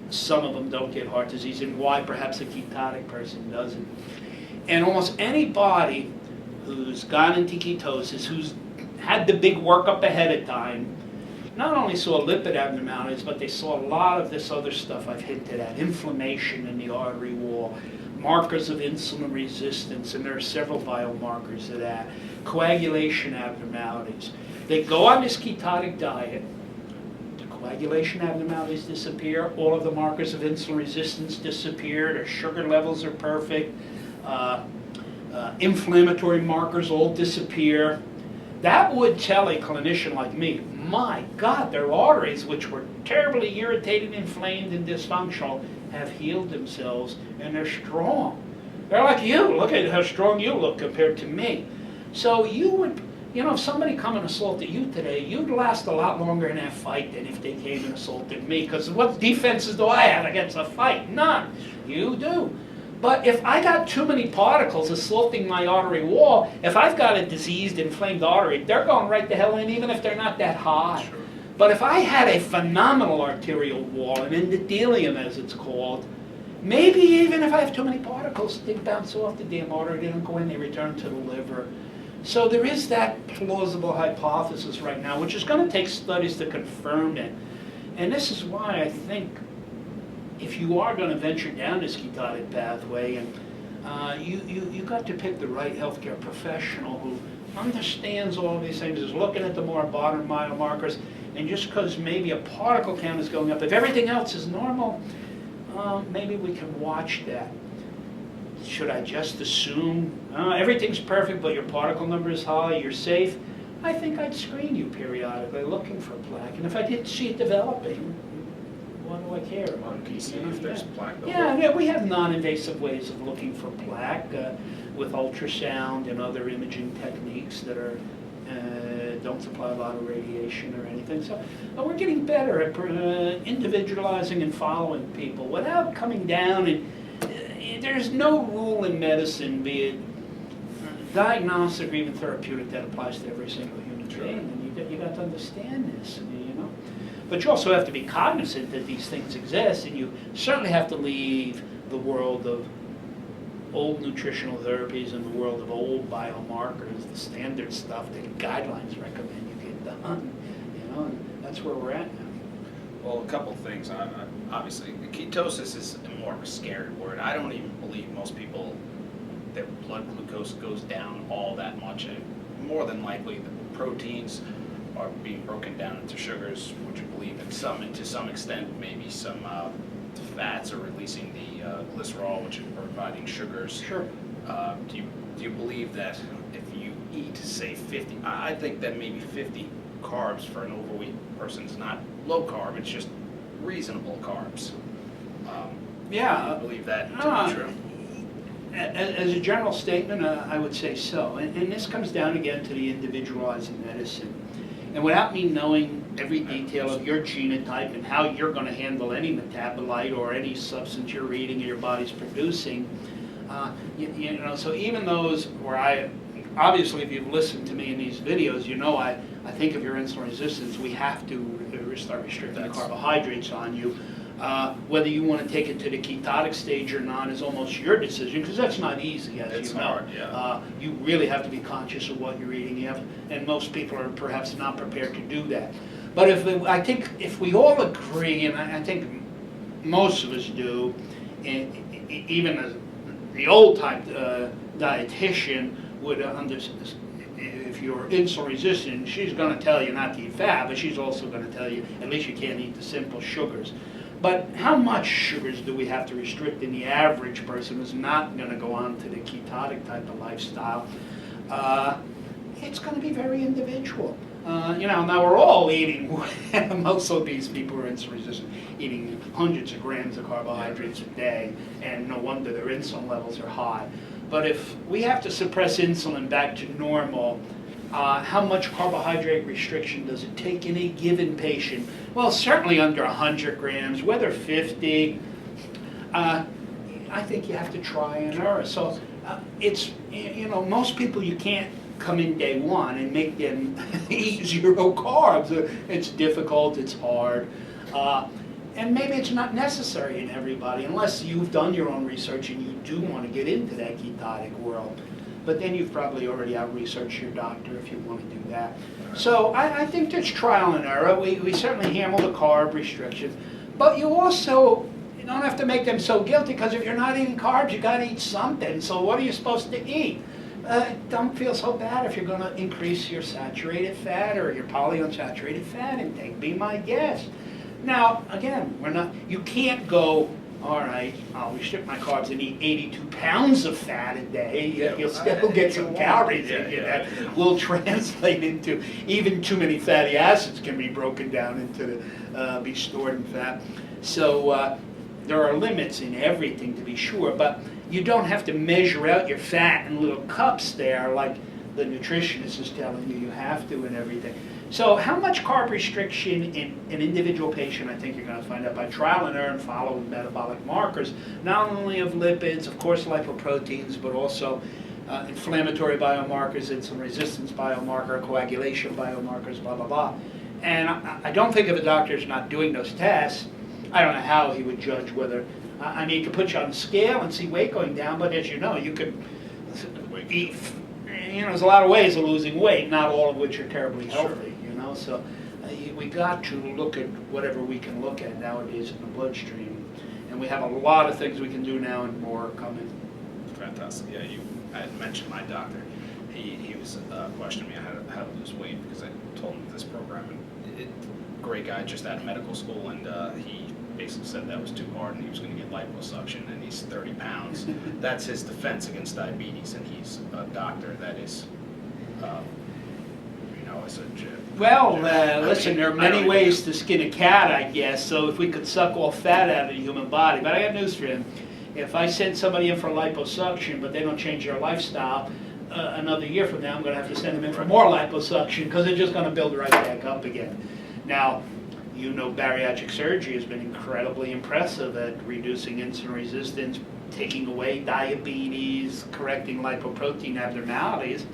some of them don't get heart disease, and why perhaps a ketotic person doesn't. And almost anybody who's gone into ketosis, who's had the big workup ahead of time, not only saw lipid abnormalities, but they saw a lot of this other stuff I've hinted at, inflammation in the artery wall, markers of insulin resistance, and there are several biomarkers of that, coagulation abnormalities. They go on this ketotic diet, the coagulation abnormalities disappear, all of the markers of insulin resistance disappear, their sugar levels are perfect, inflammatory markers all disappear. That would tell a clinician like me, my God, their arteries, which were terribly irritated, inflamed, and dysfunctional, have healed themselves, and they're strong. They're like you. Look at how strong you look compared to me. So you would, if somebody come and assaulted you today, you'd last a lot longer in that fight than if they came and assaulted me, because what defenses do I have against a fight? None. You do. But if I got too many particles assaulting my artery wall, if I've got a diseased, inflamed artery, they're going right the hell in, even if they're not that high. Sure. But if I had a phenomenal arterial wall, an endothelium as it's called, maybe even if I have too many particles, they bounce off the damn artery, they don't go in, they return to the liver. So there is that plausible hypothesis right now, which is going to take studies to confirm it. And this is why I think if you are going to venture down this ketotic pathway, and you got to pick the right healthcare professional who understands all of these things, is looking at the more modern biomarkers, and just because maybe a particle count is going up, if everything else is normal, maybe we can watch that. Should I just assume everything's perfect, but your particle number is high, you're safe? I think I'd screen you periodically, looking for plaque, and if I didn't see it developing, what do I care about? Can you see if there's plaque? Yeah, we have non-invasive ways of looking for plaque with ultrasound and other imaging techniques that are don't supply a lot of radiation or anything. So we're getting better at individualizing and following people without coming down. And there's no rule in medicine, be it diagnostic or even therapeutic, that applies to every single human being. And you got to understand this. But you also have to be cognizant that these things exist, and you certainly have to leave the world of old nutritional therapies and the world of old biomarkers, the standard stuff that guidelines recommend you get done. And that's where we're at now. Well, a couple of things. Obviously, ketosis is more of a scary word. I don't even believe most people, their blood glucose goes down all that much. More than likely, the proteins are being broken down into sugars, which I believe to some extent, maybe some fats are releasing the glycerol, which is providing sugars. Sure. Do you believe that if you eat, say, 50, I think that maybe 50 carbs for an overweight person is not low carb, it's just reasonable carbs. Yeah. Do you believe that to be true? As a general statement, I would say so. And this comes down again to the individualizing medicine. And without me knowing every detail of your genotype and how you're going to handle any metabolite or any substance you're eating or your body's producing, so even those where obviously if you've listened to me in these videos, I think of your insulin resistance, we have to start restricting carbohydrates on you. Whether you want to take it to the ketotic stage or not is almost your decision, because that's not easy, as It's you know. hard, yeah. You really have to be conscious of what you're eating, and most people are perhaps not prepared to do that. But I think if we all agree, and I think most of us do, and even the old-type dietitian would understand. If you're insulin resistant, she's going to tell you not to eat fat, but she's also going to tell you at least you can't eat the simple sugars. But how much sugars do we have to restrict in the average person who's not going to go on to the ketotic type of lifestyle? It's going to be very individual. Now we're all eating, most obese people are insulin resistant, eating hundreds of grams of carbohydrates a day, and no wonder their insulin levels are high. But if we have to suppress insulin back to normal, how much carbohydrate restriction does it take in a given patient? Well, certainly under 100 grams, whether 50, I think you have to try and error. So it's, most people you can't come in day one and make them eat 0 carbs. It's difficult, it's hard. And maybe it's not necessary in everybody, unless you've done your own research and you do want to get into that ketotic world. But then you've probably already out-researched your doctor if you want to do that. So I think there's trial and error. We certainly hammer the carb restrictions. But you also, you don't have to make them so guilty, because if you're not eating carbs, you got to eat something. So what are you supposed to eat? Don't feel so bad if you're going to increase your saturated fat or your polyunsaturated fat intake. Be my guest. Now, again, you can't go, all right, I'll restrict my carbs and eat 82 pounds of fat a day. You'll still get some calories in you that will translate into, even too many fatty acids can be broken down into be stored in fat. So there are limits in everything, to be sure, but you don't have to measure out your fat in little cups there like the nutritionist is telling you have to and everything. So how much carb restriction in an individual patient, I think you're going to find out by trial and error and following metabolic markers, not only of lipids, of course lipoproteins, but also inflammatory biomarkers, insulin resistance biomarker, coagulation biomarkers, blah, blah, blah. And I don't think if a doctor's not doing those tests, I don't know how he would judge whether, I mean, he could put you on the scale and see weight going down, but as you know, you could eat, there's a lot of ways of losing weight, not all of which are terribly healthy, so we got to look at whatever we can look at nowadays in the bloodstream, and we have a lot of things we can do now and more coming. Fantastic. Yeah, I had mentioned my doctor. He was questioning me on how to lose weight, because I told him this program, and great guy, just out of medical school, and he basically said that was too hard and he was going to get liposuction, and he's 30 pounds. That's his defense against diabetes, and he's a doctor that is, as a well, listen, there are many ways to skin a cat, I guess, so if we could suck all fat out of the human body, but I got news for him. If I send somebody in for liposuction, but they don't change their lifestyle, another year from now I'm going to have to send them in for more liposuction, because they're just going to build right back up again. Now, bariatric surgery has been incredibly impressive at reducing insulin resistance, taking away diabetes, correcting lipoprotein abnormalities.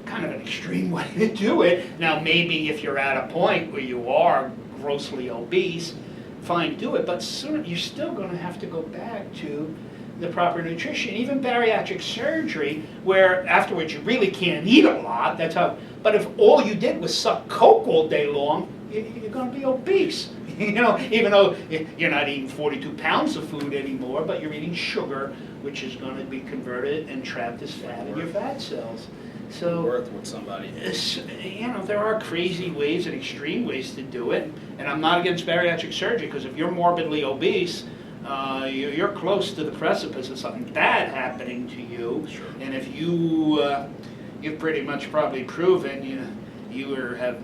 Kind of an extreme way to do it. Now, maybe if you're at a point where you are grossly obese, fine, do it, but sooner you're still going to have to go back to the proper nutrition. Even bariatric surgery, where afterwards you really can't eat a lot, that's how, but if all you did was suck Coke all day long, you're going to be obese. Even though you're not eating 42 pounds of food anymore, but you're eating sugar, which is going to be converted and trapped as fat in your fat cells. So, worth with somebody. There are crazy ways and extreme ways to do it, and I'm not against bariatric surgery, because if you're morbidly obese, you're close to the precipice of something bad happening to you. Sure. And if you've pretty much probably proven you have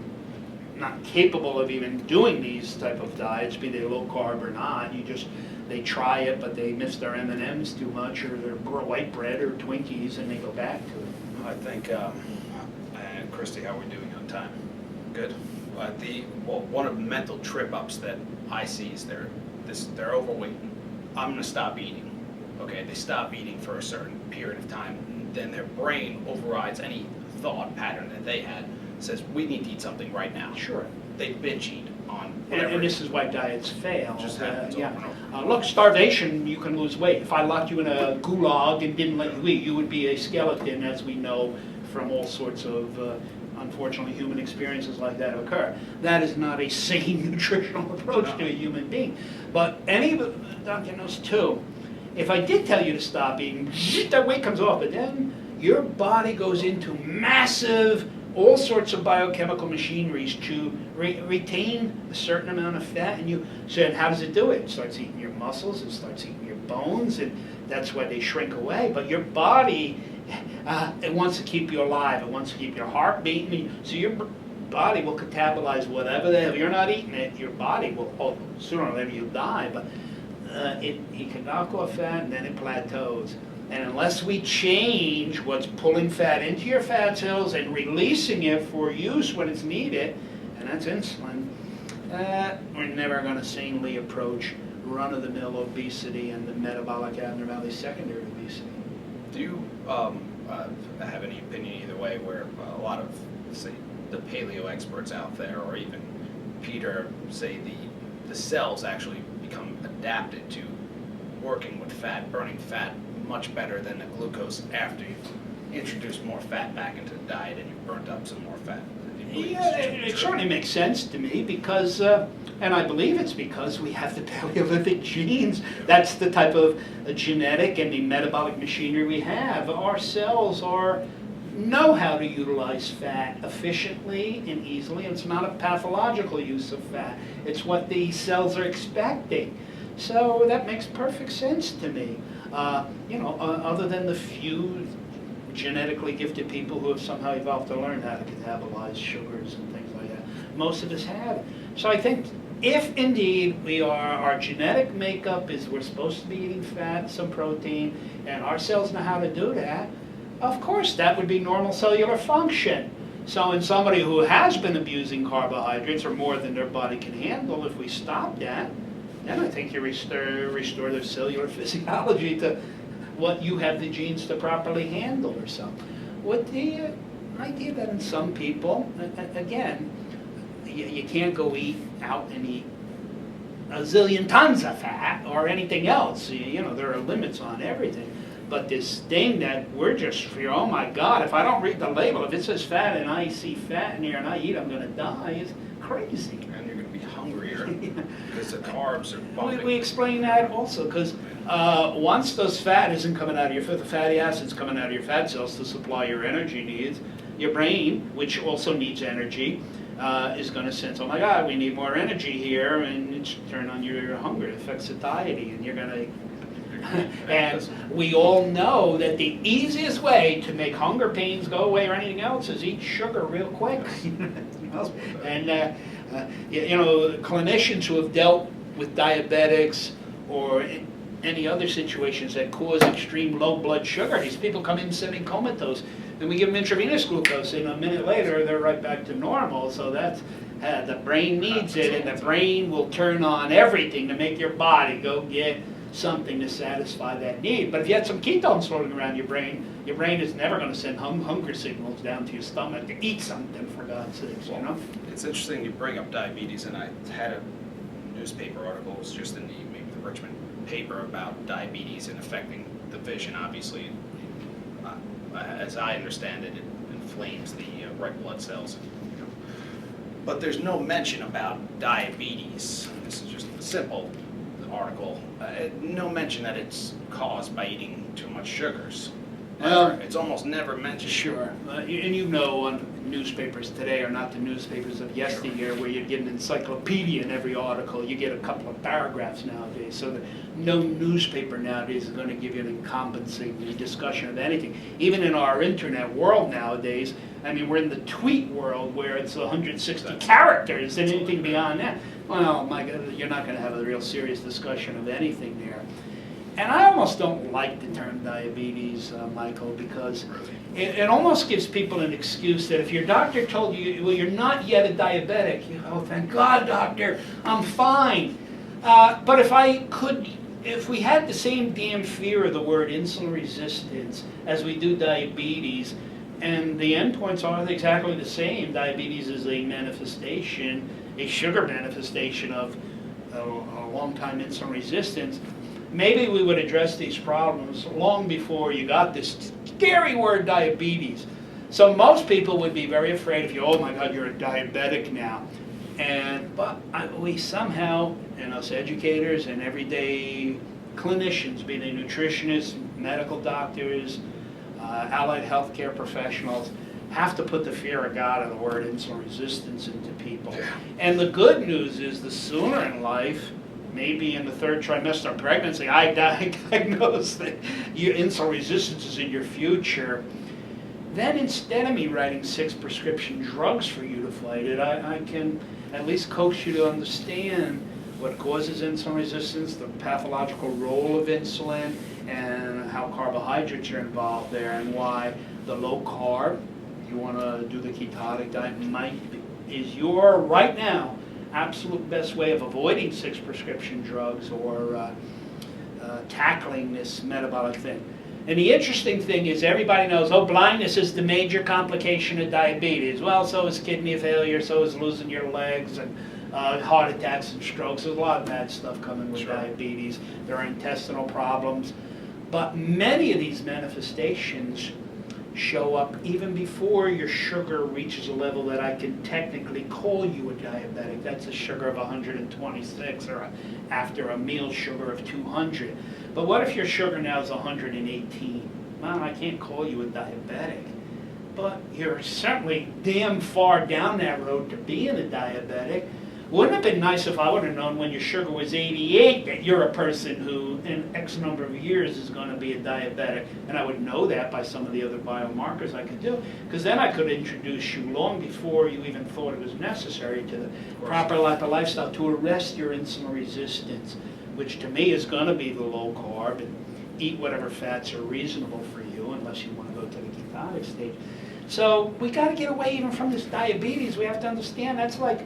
not capable of even doing these type of diets, be they low carb or not. They try it, but they miss their M&Ms too much, or their white bread or Twinkies, and they go back to it. I think, and Christy, how are we doing on time? Good. One of the mental trip-ups that I see is they're overweight. I'm going to stop eating. Okay, they stop eating for a certain period of time, and then their brain overrides any thought pattern that they had, says, we need to eat something right now. Sure. They binge eat on whatever. And this is why diets fail. It just happens over and over. Look, starvation, you can lose weight. If I locked you in a gulag and didn't let you eat, you would be a skeleton, as we know from all sorts of, unfortunately, human experiences like that occur. That is not a sane nutritional approach to a human being. But any doctor knows too, if I did tell you to stop eating, that weight comes off, but then your body goes into massive, all sorts of biochemical machineries to retain a certain amount of fat in you. So and how does it do it? It starts eating your muscles, it starts eating your bones, and that's why they shrink away. But your body, it wants to keep you alive, it wants to keep your heart beating, so your body will catabolize whatever the hell. If you're not eating it, your body will, sooner or later you'll die, but it can knock off fat and then it plateaus. And unless we change what's pulling fat into your fat cells and releasing it for use when it's needed, and that's insulin, we're never going to sanely approach run-of-the-mill obesity and the metabolic abnormalities secondary to obesity. Do you have any opinion either way, where a lot of, say, the paleo experts out there, or even Peter, say the the cells actually become adapted to working with fat, burning fat much better than the glucose after you've introduced more fat back into the diet and you've burnt up some more fat. Yeah, it certainly makes sense to me because, and I believe it's because we have the Paleolithic genes. That's the type of genetic and the metabolic machinery we have. Our cells know how to utilize fat efficiently and easily. It's not a pathological use of fat. It's what the cells are expecting. So that makes perfect sense to me. Other than the few genetically gifted people who have somehow evolved to learn how to catabolize sugars and things like that. Most of us have. So I think if indeed our genetic makeup is we're supposed to be eating fat, some protein, and our cells know how to do that, of course that would be normal cellular function. So in somebody who has been abusing carbohydrates or more than their body can handle, if we stop that, then I think you restore their cellular physiology to what you have the genes to properly handle or something. With the idea that in some people, again, you can't go eat out and eat a zillion tons of fat or anything else. There are limits on everything. But this thing that we're just, oh my God, if I don't read the label, if it says fat and I see fat in here and I eat, I'm going to die, is crazy. And you're going to be hungrier because the carbs are bumping. We explain that also because once those fat isn't coming out of the fatty acids coming out of your fat cells to supply your energy needs, your brain, which also needs energy, is going to sense, oh my God, we need more energy here, and it's turn on your hunger. It affects satiety, and you're going to. And we all know that the easiest way to make hunger pains go away or anything else is eat sugar real quick. And clinicians who have dealt with diabetics or any other situations that cause extreme low blood sugar, these people come in sitting comatose, and we give them intravenous glucose, and a minute later they're right back to normal. So that's the brain needs it, and the brain will turn on everything to make your body go get something to satisfy that need. But if you had some ketones floating around your brain is never going to send hunger signals down to your stomach to eat something, for God's sakes, It's interesting you bring up diabetes, and I had a newspaper article, it was just in maybe the Richmond paper, about diabetes and affecting the vision. Obviously, as I understand it, it inflames the red blood cells. But there's no mention about diabetes. This is just a simple article. No mention that it's caused by eating too much sugars. It's almost never mentioned. Sure. And on newspapers today are not the newspapers of yesteryear where you'd get an encyclopedia in every article. You get a couple of paragraphs nowadays. So that no newspaper nowadays is going to give you an encompassing discussion of anything. Even in our internet world nowadays, we're in the tweet world where it's 160 characters, and anything beyond that, well, my God, you're not going to have a real serious discussion of anything there. And I almost don't like the term diabetes, Michael, because it almost gives people an excuse that if your doctor told you, well, you're not yet a diabetic, oh, thank God, doctor, I'm fine. But if we had the same damn fear of the word insulin resistance as we do diabetes, and the endpoints are exactly the same, diabetes is a manifestation, a sugar manifestation of a long-time insulin resistance, maybe we would address these problems long before you got this scary word diabetes. So most people would be very afraid if oh my God, you're a diabetic now. But we somehow, us educators and everyday clinicians, be they nutritionists, medical doctors, allied healthcare professionals, have to put the fear of God of the word insulin resistance into people. Yeah. And the good news is the sooner in life, maybe in the third trimester of pregnancy, I diagnose that your insulin resistance is in your future, then instead of me writing 6 prescription drugs for you to fight it, I can at least coax you to understand what causes insulin resistance, the pathological role of insulin, and how carbohydrates are involved there, and why the low carb, you want to do the ketotic diet, is your, right now, absolute best way of avoiding 6 prescription drugs or tackling this metabolic thing. And the interesting thing is everybody knows, blindness is the major complication of diabetes. Well, so is kidney failure, so is losing your legs, and heart attacks and strokes. There's a lot of bad stuff coming with Sure. diabetes. There are intestinal problems. But many of these manifestations show up even before your sugar reaches a level that I can technically call you a diabetic. That's a sugar of 126 or after a meal sugar of 200. But what if your sugar now is 118? Well, I can't call you a diabetic. But you're certainly damn far down that road to being a diabetic. Wouldn't it have been nice if I would have known when your sugar was 88 that you're a person who in X number of years is going to be a diabetic, and I would know that by some of the other biomarkers I could do, because then I could introduce you long before you even thought it was necessary to the proper lifestyle to arrest your insulin resistance, which to me is going to be the low carb and eat whatever fats are reasonable for you unless you want to go to the ketonic stage. So we got to get away even from this diabetes. We have to understand that's like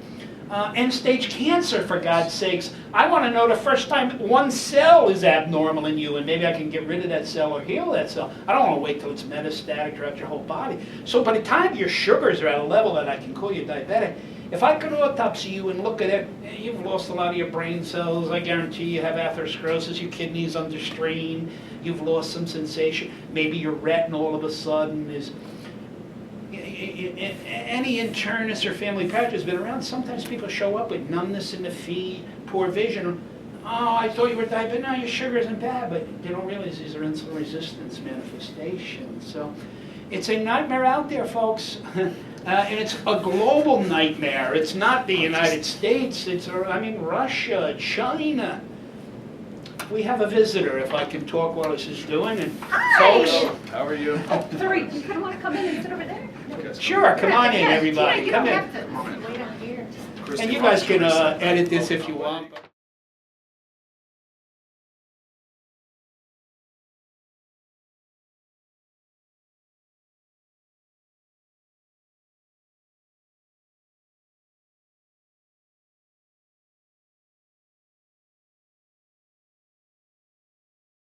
end-stage cancer, for God's sakes. I want to know the first time one cell is abnormal in you, and maybe I can get rid of that cell or heal that cell. I don't want to wait till it's metastatic throughout your whole body. So by the time your sugars are at a level that I can call you diabetic, if I could autopsy you and look at it, you've lost a lot of your brain cells. I guarantee you have atherosclerosis, your kidneys under strain, you've lost some sensation. Maybe your retina all of a sudden is... Any internist or family practice has been around. Sometimes people show up with numbness in the feet, poor vision. Oh, I thought you were diabetic. No, your sugar isn't bad, but they don't realize these are insulin resistance manifestations. So it's a nightmare out there, folks. And it's a global nightmare. It's not the United States. It's, Russia, China. We have a visitor, if I can talk while this is doing. And Hi. folks, How are you? Sorry, you kind of want to come in and sit over there? sure, come on in, everybody. You Come don't in. have to wait out here. And you guys can edit this if you want.